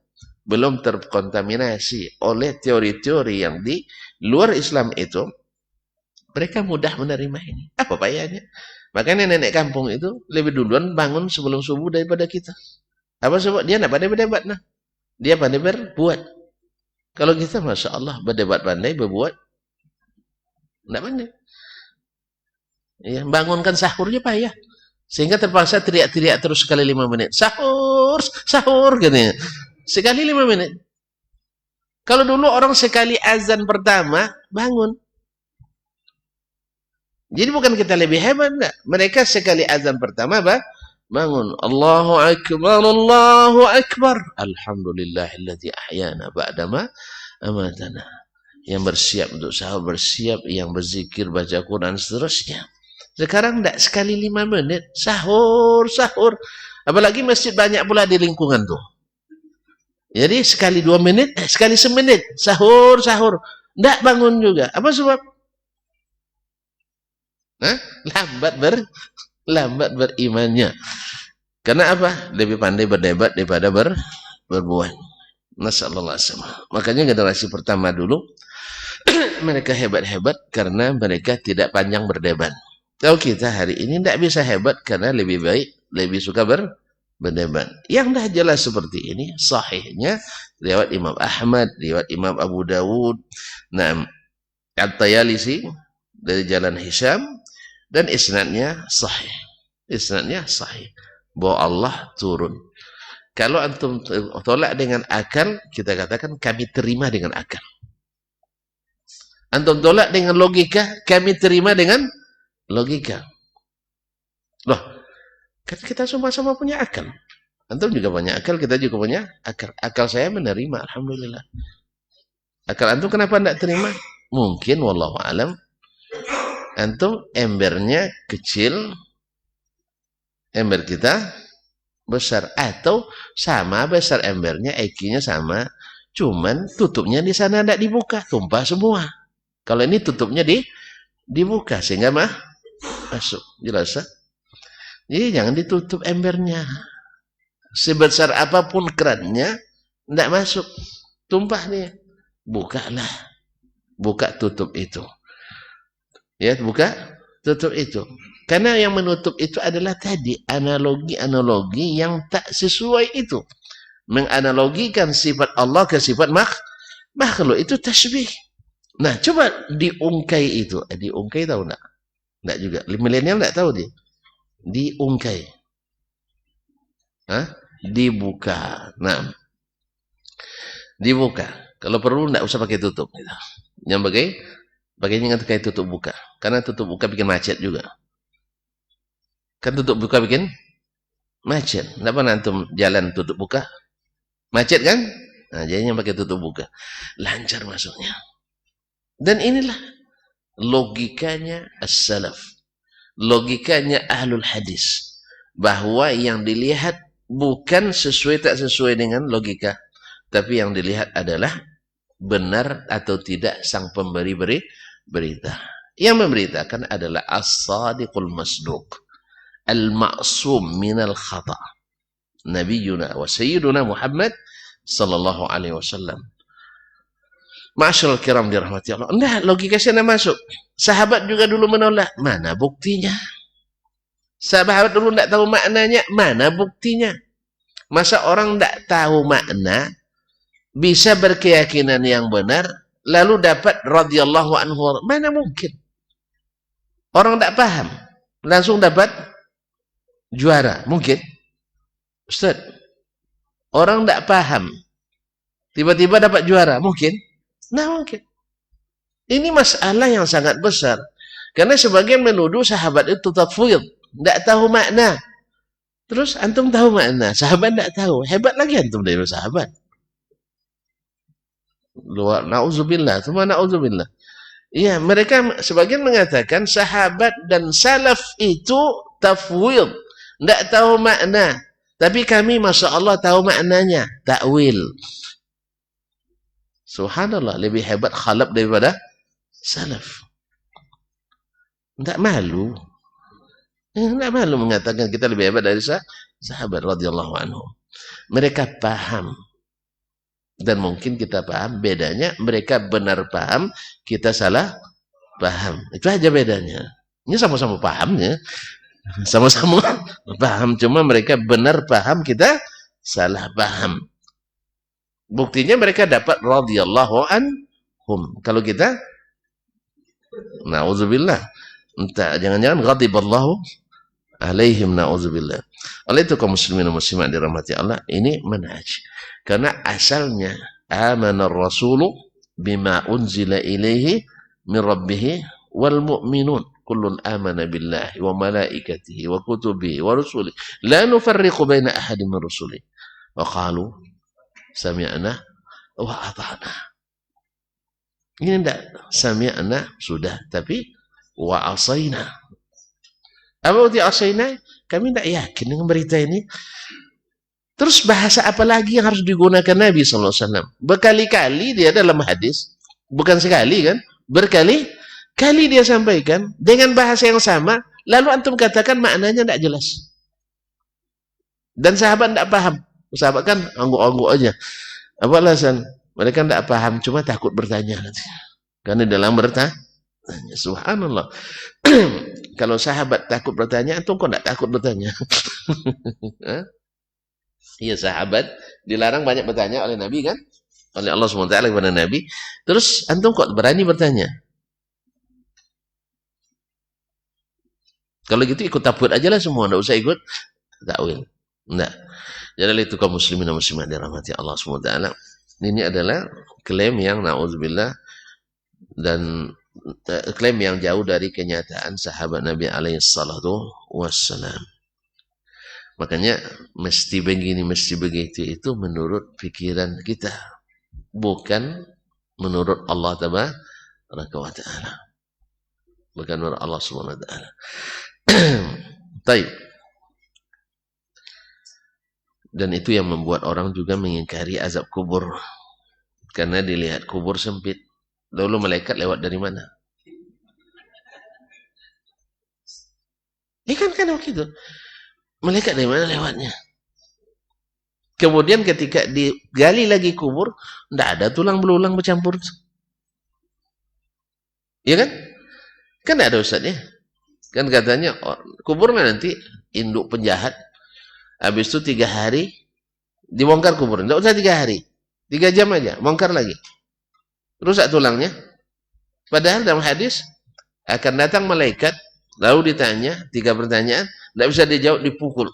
[SPEAKER 1] belum terkontaminasi oleh teori-teori yang di luar Islam itu, mereka mudah menerima ini. Apa payahnya? Makanya nenek kampung itu lebih duluan bangun sebelum subuh daripada kita. Apa sebab? Dia tidak pandai berdebat. Dia pandai berbuat. Kalau kita, Masya Allah, berdebat pandai, berbuat tidak pandai. Ya, bangunkan sahurnya payah. Sehingga terpaksa teriak-teriak terus sekali 5 menit. Sahur, katanya. Sekali 5 menit. Kalau dulu orang sekali azan pertama bangun. Jadi bukan kita lebih hebat, enggak. Mereka sekali azan pertama bangun. Allahu Akbar, Allahu Akbar. Alhamdulillahilladzi ahyana ba'dama amatana. Yang bersiap untuk sahur, bersiap, yang berzikir, baca Quran, seterusnya. Sekarang enggak, sekali 5 menit, sahur. Apalagi masjid banyak pula di lingkungan tuh. Jadi sekali 2 menit, sekali semenit, sahur. Enggak bangun juga. Apa sebab? Lambat berimannya. Karena apa? Lebih pandai berdebat daripada berbuat. Nasallallahu alaihi wasallam. Makanya generasi pertama dulu mereka hebat-hebat karena mereka tidak panjang berdebat. Kalau kita hari ini tidak bisa hebat karena lebih suka berdebat. Yang dah jelas seperti ini, sahihnya riwayat Imam Ahmad, riwayat Imam Abu Dawud, At-Tayalisi dari jalan Hisham, dan isnadnya sahih. Bahwa Allah turun. Kalau antum tolak dengan akal, kita katakan kami terima dengan akal. Antum tolak dengan logika, kami terima dengan logika. Loh, kan kita sama-sama punya akal. Antum juga punya akal, kita juga punya akal. Akal saya menerima, alhamdulillah. Akal antum kenapa tidak terima? Mungkin, wallahu alam, antum embernya kecil, ember kita besar, atau sama besar embernya, IQ-nya sama, cuman tutupnya di sana tidak dibuka, tumpah semua. Kalau ini tutupnya dibuka sehingga masuk, jelas. Jadi jangan ditutup embernya. Sebesar apapun kerannya, tidak masuk, tumpah nih. Buka tutup itu. Ya, buka tutup itu. Karena yang menutup itu adalah tadi analogi yang tak sesuai itu. Menganalogikan sifat Allah ke sifat makhluk itu tasbih. Nah, coba diungkai itu. Diungkai tahu enggak? Enggak juga. Milenial enggak tahu dia. Diungkai. Dibuka. Nah. Dibuka. Kalau perlu enggak usah pakai tutup gitu. Yang bagainya dengan kayak tutup buka. Karena tutup buka bikin macet juga. Kan tutup buka bikin macet. Kenapa antum jalan tutup buka? Macet kan? Nah, jadinya pakai tutup buka. Lancar masuknya. Dan inilah logikanya as-salaf. Logikanya ahlul hadis. Bahwa yang dilihat bukan sesuai tak sesuai dengan logika. Tapi yang dilihat adalah benar atau tidak sang pemberi berita. Yang memberitakan adalah as-sadiqul masduq, al-ma'sum minal khata', nabiyuna wa sayyiduna Muhammad sallallahu alaihi wasallam. Ma'asyiral kiram dirahmati Allah. Nah, logika sana masuk. Sahabat juga dulu menolak. Mana buktinya? Sahabat dulu tidak tahu maknanya. Mana buktinya? Masa orang tidak tahu makna bisa berkeyakinan yang benar lalu dapat radhiyallahu anhu? Mana mungkin? Orang tidak paham langsung dapat juara, mungkin? Ustaz, orang tidak paham tiba-tiba dapat juara, mungkin? Nah, mungkin. Ini masalah yang sangat besar. Karena sebagian menuduh sahabat itu tafwid, tidak tahu makna. Terus antum tahu makna, sahabat tidak tahu. Hebat lagi antum dari sahabat. Luar na'udzubillah, semua na'udzubillah. Iya, mereka sebagian mengatakan sahabat dan salaf itu tafwid, tidak tahu makna. Tapi kami Masya Allah tahu maknanya, takwil. Subhanallah, lebih hebat khalaf daripada salaf. Tidak malu. Tidak malu mengatakan kita lebih hebat dari sahabat radhiyallahu anhu. Mereka paham. Dan mungkin kita paham, bedanya mereka benar paham, kita salah paham. Itu aja bedanya. Ini sama-sama pahamnya. Sama-sama paham, cuma mereka benar paham, kita salah paham. Buktinya mereka dapat radhiyallahu anhum. Kalau kita, na'udzubillah. Entah, jangan-jangan ghadiballahu alaihim, na'udzubillah. Oleh itu kaum muslimin dan muslimat dirahmati Allah, ini manhaj. Karena asalnya amana ar-rasulu bima unzila ilaihi min rabbih wal mu'minun kullun amana billahi wa malaikatihi wa kutubihi wa rusulihi la nufarriqu baina ahadin min rusulihi wa qalu sami'na wa ata'na. Ini enggak sami'na sudah, tapi wa asaina. Apa arti asaina? Kami tidak yakin dengan berita ini. Terus bahasa apa lagi yang harus digunakan Nabi SAW? Berkali-kali dia dalam hadis, bukan sekali kan, berkali-kali dia sampaikan dengan bahasa yang sama, lalu antum katakan maknanya tidak jelas. Dan sahabat tidak paham. Sahabat kan angguk-angguk aja. Apa alasan? Mereka tidak paham, cuma takut bertanya nanti. Karena dalam bertanya, subhanallah. Kalau sahabat takut bertanya, antum kok tidak takut bertanya? Iya, sahabat dilarang banyak bertanya oleh Nabi kan? Oleh Allah SWT kepada Nabi. Terus antum kok berani bertanya? Kalau gitu ikut takwil aja lah semua, enggak usah ikut takwil. Enggak. Jadi itu kaum muslimin dan muslimat dirahmati Allah SWT. Ini adalah klaim yang na'udzubillah dan klaim yang jauh dari kenyataan sahabat Nabi alaihi salatu wassalam. Makanya mesti begini, mesti begitu itu menurut pikiran kita, bukan menurut Allah tabaraka wa taala. Bukan menurut Allah Subhanahu wa taala. Baik. Dan itu yang membuat orang juga mengingkari azab kubur. Karena dilihat kubur sempit. Lalu malaikat lewat dari mana? Ini kan begitu. Malaikat dari mana lewatnya? Kemudian ketika digali lagi kubur, tidak ada tulang belulang bercampur. Iya kan? Kan tidak ada ustaznya. Kan katanya kuburnya nanti induk penjahat. Habis itu 3 hari dibongkar kubur. Tidak usah 3 hari. 3 jam aja, bongkar lagi. Rusak tulangnya. Padahal dalam hadis akan datang malaikat, lalu ditanya 3 pertanyaan, tidak bisa dijawab, dipukul.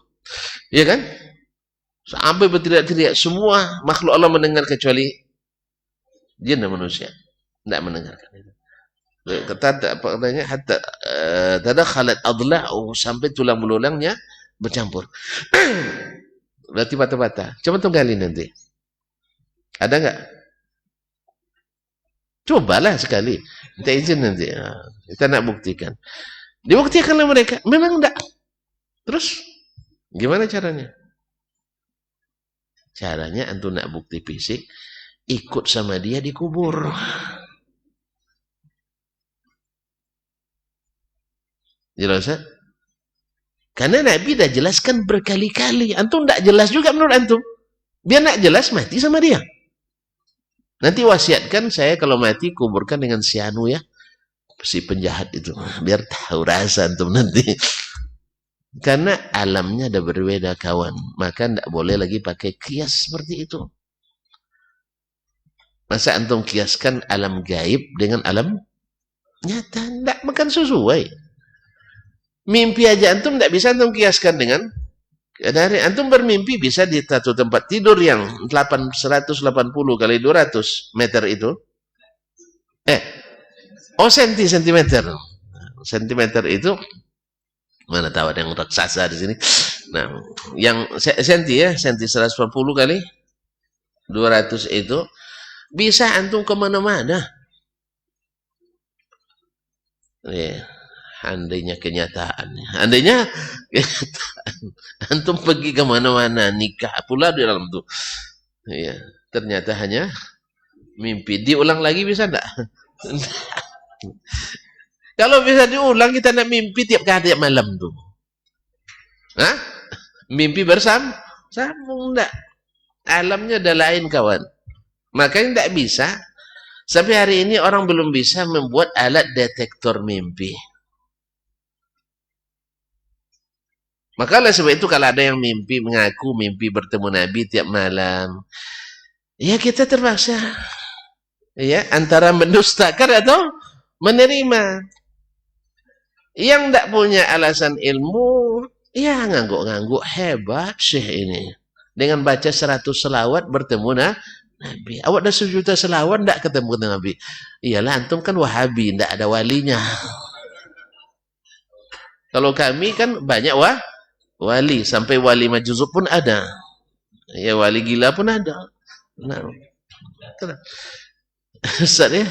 [SPEAKER 1] Iya kan? Sampai berteriak-teriak, semua makhluk Allah mendengar kecuali jin dan manusia. Tidak mendengarkan itu. Katanya hatta tadakhalat adla'u, sampai tulang belulangnya bercampur. Berarti bata-bata. Coba tunggali nanti. Ada enggak? Cobalah sekali. Minta izin nanti. Kita nak buktikan. Dibuktikanlah mereka. Memang enggak. Terus gimana caranya? Caranya antum nak bukti fisik, ikut sama dia di kubur. Jelas? Karena Nabi dah jelaskan berkali-kali. Antum tak jelas juga menurut antum. Biar nak jelas, mati sama dia. Nanti wasiatkan saya kalau mati kuburkan dengan si anu ya. Si penjahat itu. Biar tahu rasa antum nanti. Karena alamnya ada berbeda kawan. Maka tidak boleh lagi pakai kias seperti itu. Masa antum kiaskan alam gaib dengan alam nyata? Tidak makan sesuai. Mimpi aja antum tidak bisa antum kiaskan dengan dari antum bermimpi bisa di satu tempat tidur yang 180 kali 200 meter itu. Sentimeter. Sentimeter itu mana tahu ada yang raksasa di sini. Nah, yang senti 180 kali 200 itu bisa antum kemana-mana. Andainya kenyataan. Andainya antum pergi kemana-mana, nikah pula di dalam itu. Ya, ternyata hanya mimpi. Diulang lagi bisa enggak? Kalau bisa diulang, kita nak mimpi tiap malam tuh. Hah? Mimpi bersambung enggak? Alamnya ada lain kawan. Makanya enggak bisa. Sampai hari ini orang belum bisa membuat alat detektor mimpi. Maka oleh sebab itu kalau ada yang mimpi mengaku mimpi bertemu Nabi tiap malam, ya kita terpaksa ya antara mendustakan atau menerima. Yang tidak punya alasan ilmu, ya ngangguk-ngangguk, hebat syekh ini. Dengan baca 100 selawat bertemu Nabi. Awak dah sejuta selawat tak ketemu dengan Nabi? Iyalah, antum kan Wahabi, tak ada walinya. Kalau kami kan banyak wali, sampai wali majuzub pun ada. Ya, wali gila pun ada. Nah, Ustaz ya.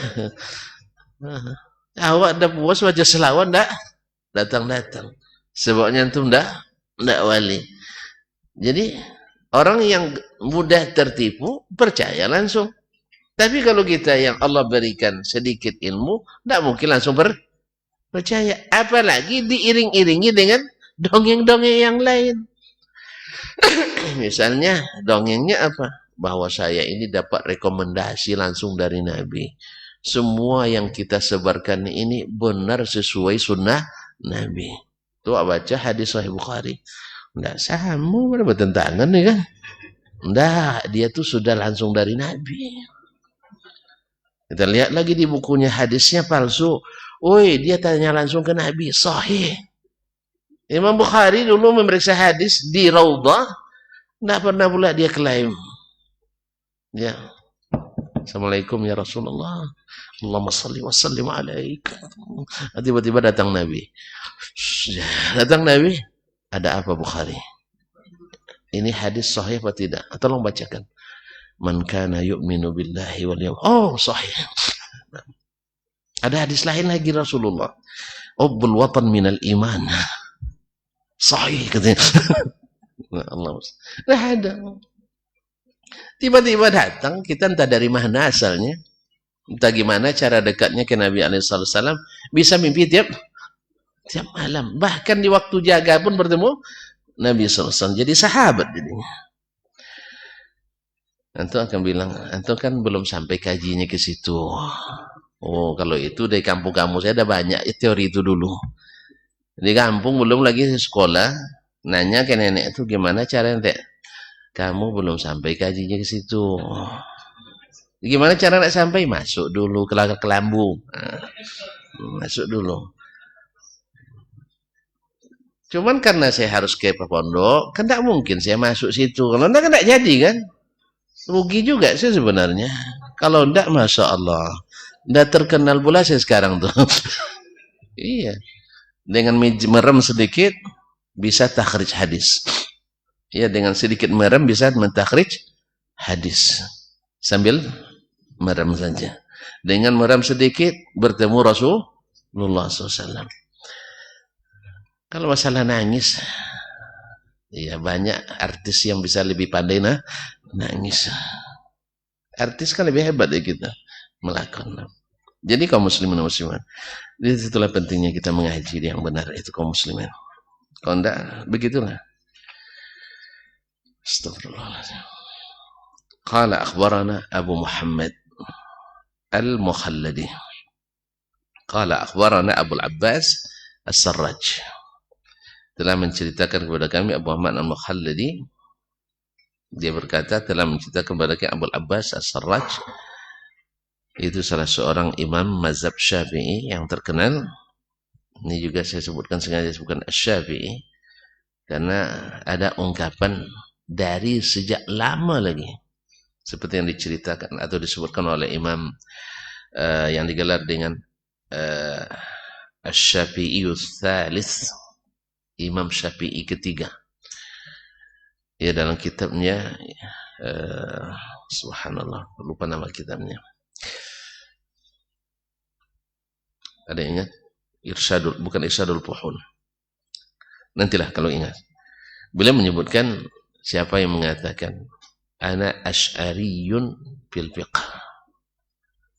[SPEAKER 1] Awak dah puas wajah selawat tak datang-datang. Sebabnya antum tak wali. Jadi orang yang mudah tertipu percaya langsung. Tapi kalau kita yang Allah berikan sedikit ilmu, tak mungkin langsung percaya. Apalagi diiring-iringi dengan dongeng-dongeng yang lain. Misalnya dongengnya apa? Bahwa saya ini dapat rekomendasi langsung dari Nabi. Semua yang kita sebarkan ini benar sesuai sunnah Nabi. Tuh baca hadis Sahih Bukhari. Enggak sama, bertentangan nih kan? Enggak, dia tuh sudah langsung dari Nabi. Kita lihat lagi di bukunya, hadisnya palsu. Woi, dia tanya langsung ke Nabi, sahih. Imam Bukhari dulu memeriksa hadis di Raudhah, enggak pernah pula dia klaim. Ya. Assalamualaikum ya Rasulullah. Allahumma salli wa sallim alaika. Tiba-tiba datang Nabi. Datang Nabi, ada apa Bukhari? Ini hadis sahih apa tidak? Tolong bacakan. Man kana yu'minu billahi wal yawm. Oh, sahih. Ada hadis lain lagi Rasulullah. Ubbul watan minal iman. Sahih katanya. Allah. Nah, ada. Tiba-tiba datang, kita entah dari mana asalnya. Entah gimana cara dekatnya ke Nabi SAW. Bisa mimpi tiap malam. Bahkan di waktu jaga pun bertemu Nabi SAW. Jadi sahabat jadinya. Antum akan bilang, antum kan belum sampai kajinya ke situ. Oh, kalau itu dari kampung kamu saya ada banyak teori itu dulu. Di kampung belum lagi sekolah, nanya ke nenek itu gimana cara ente? Kamu belum sampai kajinya ke situ. Gimana cara nak sampai? Masuk dulu ke lambung. Masuk dulu. Cuman karena saya harus ke pondok, kan tak mungkin saya masuk situ. Kalau enggak kan tak jadi kan? Rugi juga sih sebenarnya. Kalau enggak, Masya Allah. Enggak terkenal pula saya sekarang tuh. Iya. Dengan merem sedikit, bisa takhrij hadis. Ya, dengan sedikit merem bisa mentakhrij hadis. Sambil merem saja. Dengan merem sedikit, bertemu Rasulullah SAW. Kalau masalah nangis, ya banyak artis yang bisa lebih pandai nangis. Artis kan lebih hebat ya kita melakukan. Jadi kaum muslimin dan muslimat, itulah pentingnya kita mengaji yang benar itu kaum muslimin. Kalau enggak, begitulah. Astagfirullahaladzim. Qala akhbarana Abu Muhammad Al-Mukhalladi. Qala akhbarana Abu Al-Abbas As-Sarraj. Telah menceritakan kepada kami Abu Muhammad Al-Mukhalladi. Dia berkata telah menceritakan kepada kami Abu Al-Abbas As-Sarraj. Itu salah seorang imam mazhab Syafi'i yang terkenal. Ini juga saya sebutkan sengaja bukan Asy-Syafi'i karena ada ungkapan dari sejak lama lagi seperti yang diceritakan atau disebutkan oleh imam yang digelar dengan Asy-Syafi'iyus Tsalits, Imam Syafi'i ketiga. Ya, dalam kitabnya subhanallah, lupa nama kitabnya. Ada yang ingat? Bukan Irsyadul Fuhul. Nantilah kalau ingat. Beliau menyebutkan siapa yang mengatakan ana asy'ariyun fil fiqh.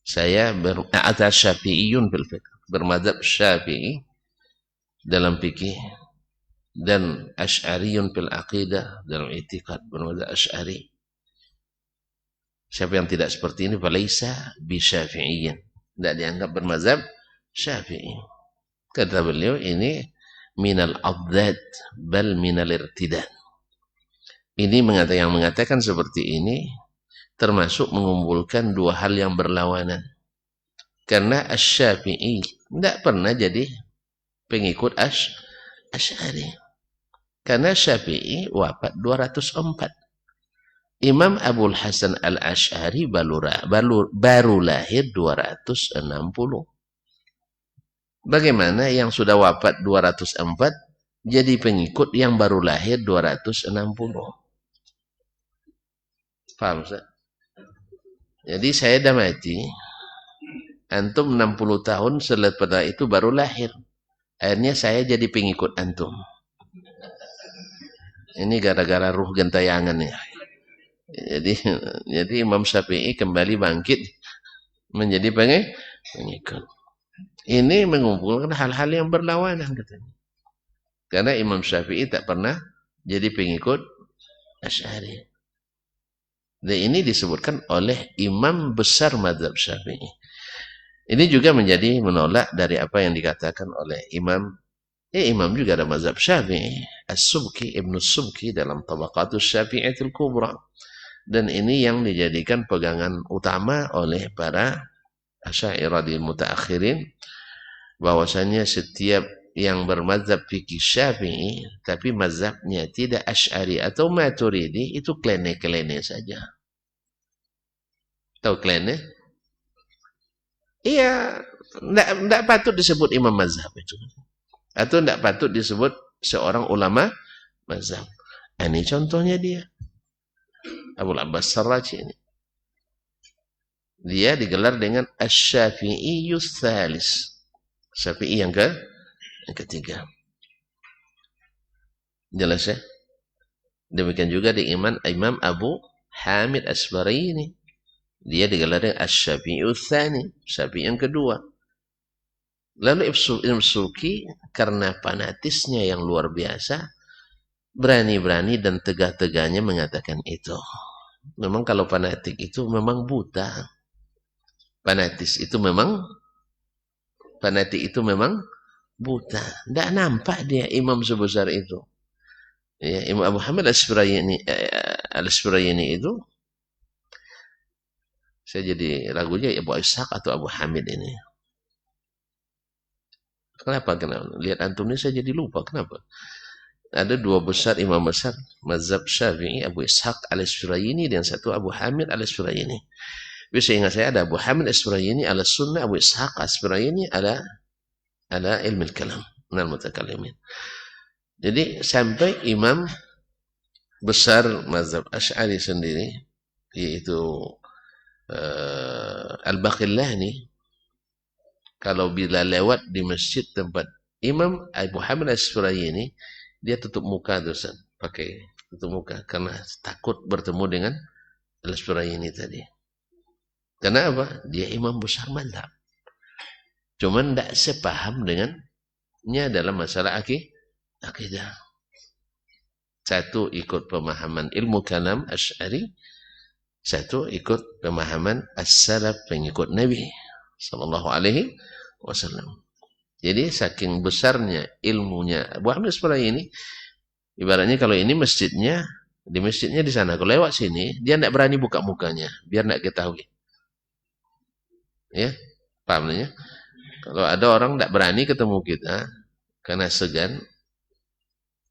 [SPEAKER 1] Saya syafi'iyun fil fiqh. Bermadzhab Syafi'i dalam fikih dan asy'ariyun fil aqidah dalam i'tiqad, bermadzhab Asy'ari. Siapa yang tidak seperti ini falaisa bi syafi'iyyin. Tidak dianggap bermadzhab Syafi'i. Kata beliau ini minal adad bal minal irtidad. Ini yang mengatakan seperti ini termasuk mengumpulkan dua hal yang berlawanan. Karena Asy-Syafi'i tidak pernah jadi pengikut Asy'ari. Karena Syafi'i wafat 204. Imam Abul Hasan Al-Asy'ari baru lahir 260. Bagaimana yang sudah wafat 204 jadi pengikut yang baru lahir 260? Paham, Ustaz? Jadi saya dah mati, antum 60 tahun selepas itu baru lahir. Akhirnya saya jadi pengikut antum. Ini gara-gara ruh gentayangan ya. Jadi Imam Syafi'i kembali bangkit menjadi pengikut. Ini mengumpulkan hal-hal yang berlawanan katanya. Karena Imam Syafi'i tak pernah jadi pengikut Asy'ari. Dan ini disebutkan oleh imam besar mazhab Syafi'i. Ini juga menjadi menolak dari apa yang dikatakan oleh imam juga ada mazhab Syafi'i, As-Subki, Ibnu Subki dalam Tabaqatus Syafi'iyatul Kubra. Dan ini yang dijadikan pegangan utama oleh para Asy'ari mutaakhirin, bahwasanya setiap yang bermazhab fikih Syafi'i tapi mazhabnya tidak Asy'ari atau Maturidi itu klene-klene saja. Tahu klene? Iya, tidak patut disebut imam mazhab itu. Atau tidak patut disebut seorang ulama mazhab. Ini contohnya dia. Abul Abbas Sarraji ini. Dia digelar dengan Asy-Syafi'iyyus Tsalis. Syafi'i yang ketiga. Jelas ya? Demikian juga di Imam Abu Hamid Asbaraini. Dia digelar dengan Asy-Syafi'iyyus Tsani, Syafi'i yang kedua. Lalu Ibnu Subki karena fanatisnya yang luar biasa, berani-berani dan tegah-tegahnya mengatakan itu. Memang kalau fanatik itu memang buta. Fanatik itu memang buta. Tidak nampak dia imam sebesar itu. Ya, Imam Abu Hamid Al-Asbaraini itu, saya jadi ragunya Abu Ishaq atau Abu Hamid ini. Kenapa? Lihat antum ini saya jadi lupa. Kenapa? Ada dua besar imam besar mazhab Syafi'i, Abu Ishaq Al-Asbaraini dan satu Abu Hamid Al-Asbaraini. Bisa ingat saya ada Abu Hamid Al-Asbaraini ala sunnah, Abu Ishaq Al-Asbaraini ala ilmu kalam, minal mutakallimin. Jadi sampai imam besar mazhab Asy'ari sendiri yaitu Al-Baqillani, kalau bila lewat di masjid tempat Imam Abu Hamid Al-Asbaraini, dia tutup muka dosen, pakai tutup muka karena takut bertemu dengan Al-Asbaraini tadi. Karena apa? Dia imam besar mazhab. Cuman tidak sepaham dengannya dalam masalah akidah. Satu ikut pemahaman ilmu kalam Asy'ari, satu ikut pemahaman as-salaf pengikut Nabi sallallahu alaihi wasallam. Jadi saking besarnya ilmunya Abu Hamid Al-Asbaraini, ibaratnya kalau ini masjidnya, di masjidnya di sana, kalau lewat sini dia tidak berani buka mukanya biar tidak ketahui. Ya, paham ya? Kalau ada orang tidak berani ketemu kita karena segan,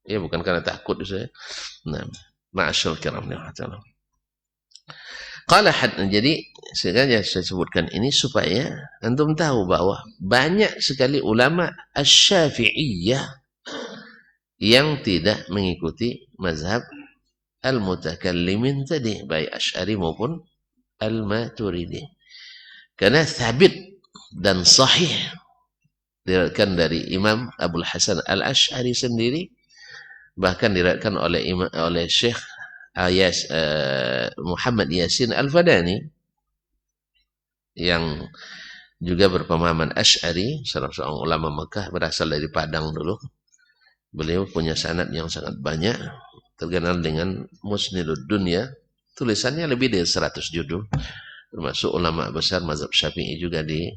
[SPEAKER 1] ya bukan karena takut saya. Nah, ma'asyal kiram ta'ala. Jadi sengaja saya sebutkan ini supaya antum tahu bahwa banyak sekali ulama Asy-Syafi'iyah yang tidak mengikuti mazhab al-mutakallimin tadi, baik Asy'ari maupun al-Maturidi. Karena sabit dan sahih diriwayatkan dari Imam Abul Hasan Al-Asy'ari sendiri, bahkan diriwayatkan oleh Syekh Muhammad Yasin Al-Fadani yang juga berpemahaman Asy'ari, salah seorang ulama Mekah, berasal dari Padang dulu. Beliau punya sanad yang sangat banyak, terkenal dengan Musnidud Dunya, tulisannya lebih dari 100 judul, termasuk ulama besar mazhab Syafi'i juga di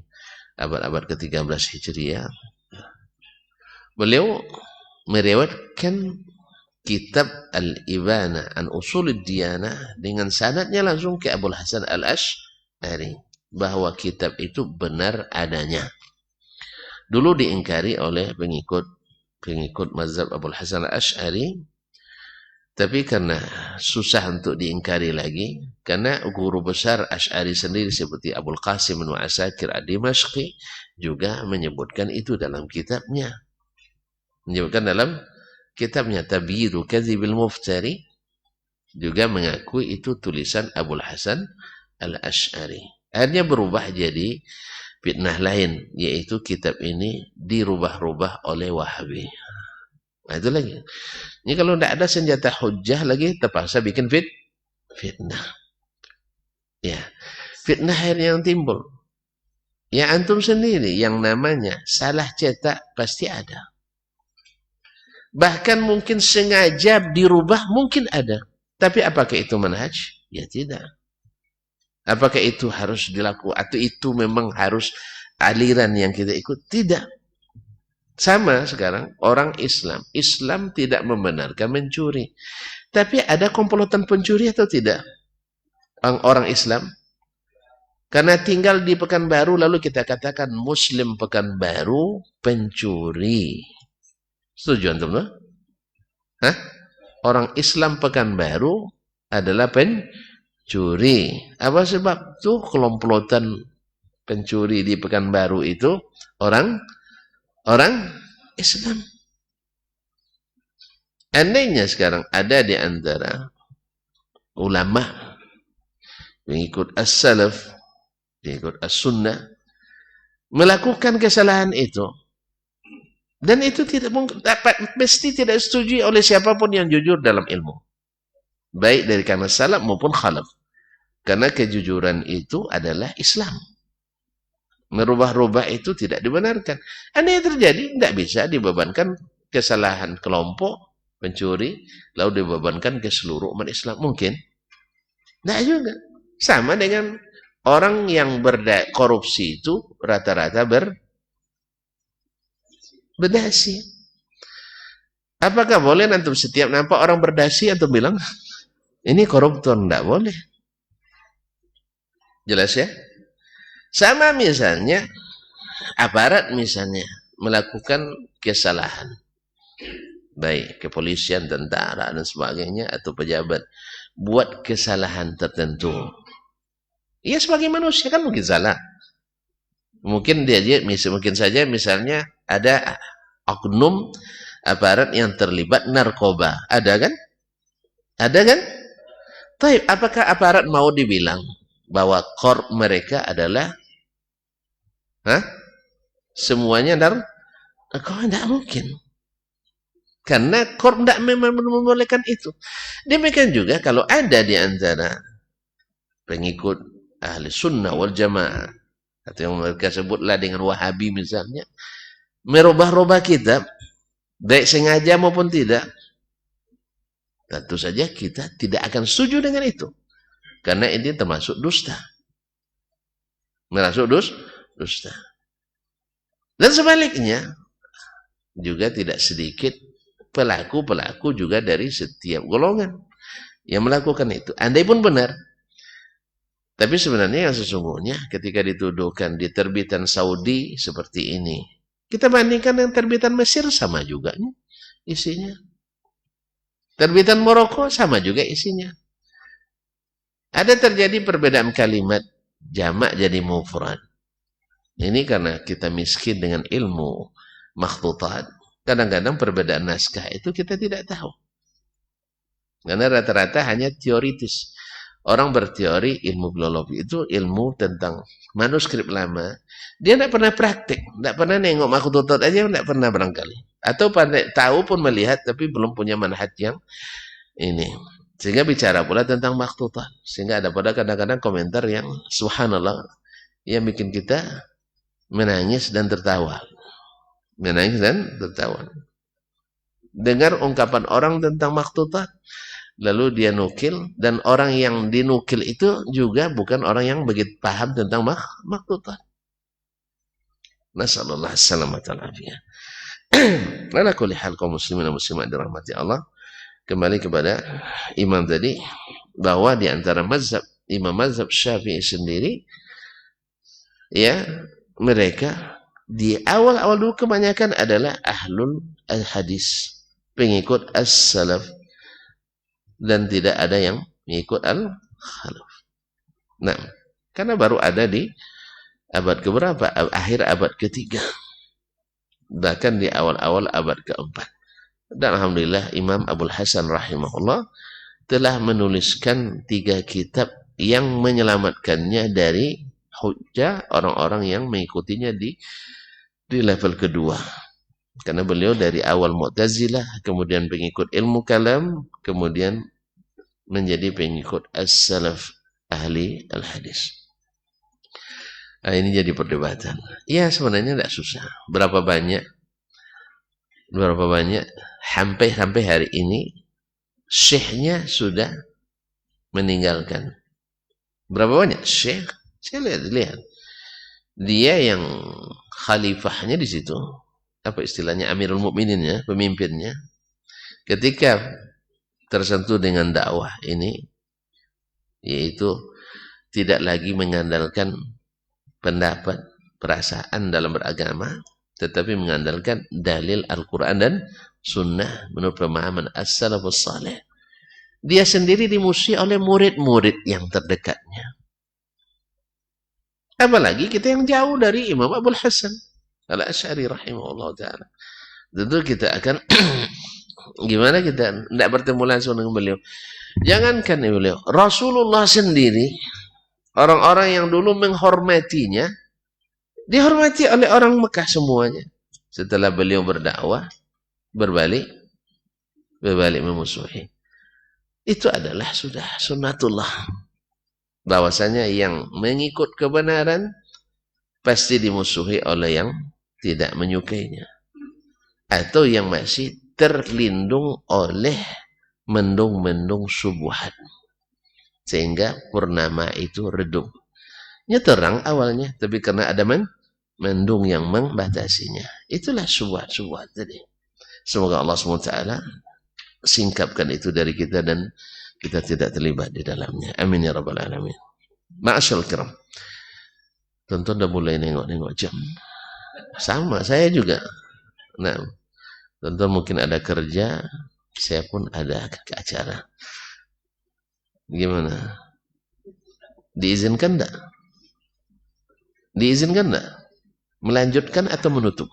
[SPEAKER 1] abad-abad ke-13 Hijriah. Beliau meriwayatkan kitab Al-Ibana an Ushulid Diyanah dengan sanadnya langsung ke Abul Hasan Al-Asy'ari, bahwa kitab itu benar adanya. Dulu diingkari oleh pengikut mazhab Abul Hasan Al-Asy'ari, Tapi karena susah untuk diingkari lagi, karena guru besar Asy'ari sendiri seperti Abul Qasim bin Asakir ad-Dimashqi juga menyebutkan itu dalam kitabnya. Menyebutkan dalam kitabnya Tabyidu Kadzibil Muftari, juga mengakui itu tulisan Abul Hasan al-Asy'ari. Akhirnya berubah jadi fitnah lain, yaitu kitab ini dirubah-rubah oleh Wahabi. Nah itu lagi. Ini kalau tidak ada senjata hujjah lagi, terpaksa bikin fitnah. Ya, fitnah yang timbul. Ya antum sendiri yang namanya salah cetak pasti ada. Bahkan mungkin sengaja dirubah mungkin ada. Tapi apakah itu manhaj? Ya tidak. Apakah itu harus dilakukan? Atau itu memang harus aliran yang kita ikut? Tidak. Sama sekarang orang Islam. Islam tidak membenarkan mencuri. Tapi ada komplotan pencuri atau tidak? Orang Islam. Karena tinggal di Pekanbaru lalu kita katakan Muslim Pekanbaru pencuri. Setuju antum tuh? Hah? Orang Islam Pekanbaru adalah pencuri. Apa sebab tuh komplotan pencuri di Pekanbaru itu orang Islam. Andainya sekarang ada di antara ulama mengikut as-salaf, mengikut as-sunnah, melakukan kesalahan itu, dan itu tidak mesti tidak disetujui oleh siapapun yang jujur dalam ilmu, baik dari kalangan salaf maupun khalaf, karena kejujuran itu adalah Islam. Merubah-rubah itu tidak dibenarkan. Andai yang terjadi, tidak bisa dibebankan kesalahan kelompok pencuri, lalu dibebankan ke seluruh umat Islam. Mungkin? Tidak juga. Sama dengan orang yang korupsi itu rata-rata berdasi. Apakah boleh antum setiap nampak orang berdasi atau bilang, ini koruptor? Tidak boleh. Jelas ya? Sama misalnya aparat misalnya melakukan kesalahan, baik kepolisian, tentara dan sebagainya, atau pejabat buat kesalahan tertentu. Ia sebagai manusia kan mungkin salah. Mungkin mungkin saja misalnya ada oknum aparat yang terlibat narkoba. Ada kan? Ada kan? Tapi apakah aparat mau dibilang bahwa korp mereka adalah semuanya narkoba? Tidak mungkin. Karena korp tidak memang membolehkan itu. Demikian juga kalau ada di antara pengikut ahli sunnah wal jamaah, atau yang mereka sebutlah dengan wahabi misalnya, merubah-rubah kitab, baik sengaja maupun tidak, tentu saja kita tidak akan setuju dengan itu. Karena ini termasuk dusta. Termasuk dusta. Dan sebaliknya, juga tidak sedikit pelaku-pelaku juga dari setiap golongan yang melakukan itu. Andai pun benar. Tapi sebenarnya yang sesungguhnya ketika dituduhkan di terbitan Saudi seperti ini, kita bandingkan dengan terbitan Mesir sama juga isinya. Terbitan Maroko sama juga isinya. Ada terjadi perbedaan kalimat, jamak jadi mufrad. Ini karena kita miskin dengan ilmu makhtutat. Kadang-kadang perbedaan naskah itu kita tidak tahu. Karena rata-rata hanya teoritis. Orang berteori ilmu filologi itu ilmu tentang manuskrip lama. Dia tidak pernah praktek. Tidak pernah nengok makhtutat aja, tidak pernah barangkali. Atau pandai, tahu pun melihat, tapi belum punya manhaj yang ini. Sehingga bicara pula tentang makhtutat. Sehingga ada pada kadang-kadang komentar yang subhanallah, yang bikin kita menangis dan tertawa. Menangis dan tertawa. Dengar ungkapan orang tentang makhtutat, lalu dia nukil, dan orang yang dinukil itu juga bukan orang yang begitu paham tentang makhtutat. Nasallallahu alaihi wasallam. Ala kulli hal kaum muslimin dan muslimat dirahmati Allah. Kembali kepada imam tadi, bahwa di antara mazhab imam mazhab Syafi'i sendiri, ya, mereka di awal-awal dulu kebanyakan adalah ahlul hadis, pengikut as-salaf. dan tidak ada yang mengikut al-khalaf. Nah, karena baru ada di abad keberapa? Akhir abad ketiga, bahkan di awal-awal abad keempat. Dan alhamdulillah Imam Abul Hasan rahimahullah telah menuliskan 3 kitab yang menyelamatkannya dari hujjah orang-orang yang mengikutinya di level kedua. Karena beliau dari awal Mu'tazilah, kemudian pengikut ilmu kalam, kemudian menjadi pengikut as-salaf ahli al-hadis. Nah, ini jadi perdebatan. Ya sebenarnya tidak susah. Berapa banyak sampai hari ini syekhnya sudah meninggalkan. Berapa banyak syekh? Saya lihat. Dia yang khalifahnya di situ, apa istilahnya, Amirul Mukminin ya, pemimpinnya, ketika tersentuh dengan dakwah ini, yaitu tidak lagi mengandalkan pendapat, perasaan dalam beragama, tetapi mengandalkan dalil Al-Quran dan Sunnah menurut pemahaman as-salafus salih. Dia sendiri dimusuhi oleh murid-murid yang terdekatnya. Apalagi kita yang jauh dari Imam Abul Hasan al-Asy'ari rahimahullah ta'ala. Tentu kita akan gimana kita tidak bertemu langsung dengan beliau. Jangankan beliau, Rasulullah sendiri, orang-orang yang dulu menghormatinya, dihormati oleh orang Mekah semuanya. Setelah beliau berdakwah, berbalik memusuhi. Itu adalah sudah sunnatullah. Bahwasanya yang mengikut kebenaran pasti dimusuhi oleh yang tidak menyukainya. Atau yang masih terlindung oleh mendung-mendung subuhat. Sehingga purnama itu redup. Nya terang awalnya, tapi karena ada mendung yang membatasinya. Itulah subuhat-subuhat tadi. Semoga Allah SWT singkapkan itu dari kita dan kita tidak terlibat di dalamnya. Amin ya rabbal alamin. Ma'asyal kiram. Tentu udah mulai nengok-nengok jam. Sama, saya juga. Nah, tentu mungkin ada kerja, saya pun ada ke acara. Gimana? Diizinkan enggak? Diizinkan enggak? Melanjutkan atau menutup?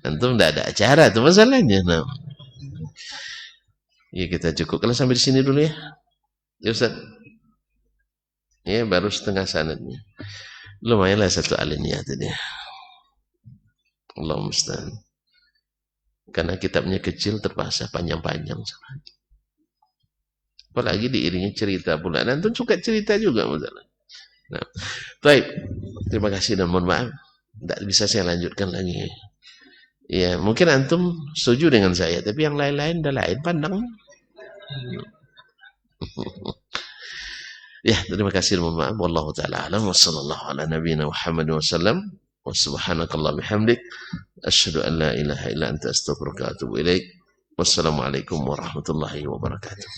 [SPEAKER 1] Antum enggak ada acara, itu masalahnya. Nah. Ya kita cukup. Kalau sampai di sini dulu ya. Ya Ustaz. Ya baru setengah sanadnya. Lumayanlah satu alinea tadi. Allah musta'an. Karena kitabnya kecil terpaksa panjang-panjang. Apalagi diiringi cerita pula. Dan antum suka cerita juga masalah. Nah, baik. Terima kasih dan mohon maaf. Tidak bisa saya lanjutkan lagi. Ya, mungkin antum setuju dengan saya, tapi yang lain-lain dah lain pandang. Ya, terima kasih dan mohon maaf. Wallahu taala alam wa sallallahu ala nabiyina Muhammad wa sallam. Wa subhanakallah bihamdik. Asyhadu an la ilaha illa anta astaghfiruka wa atubu ilaik. Wassalamualaikum warahmatullahi wabarakatuh.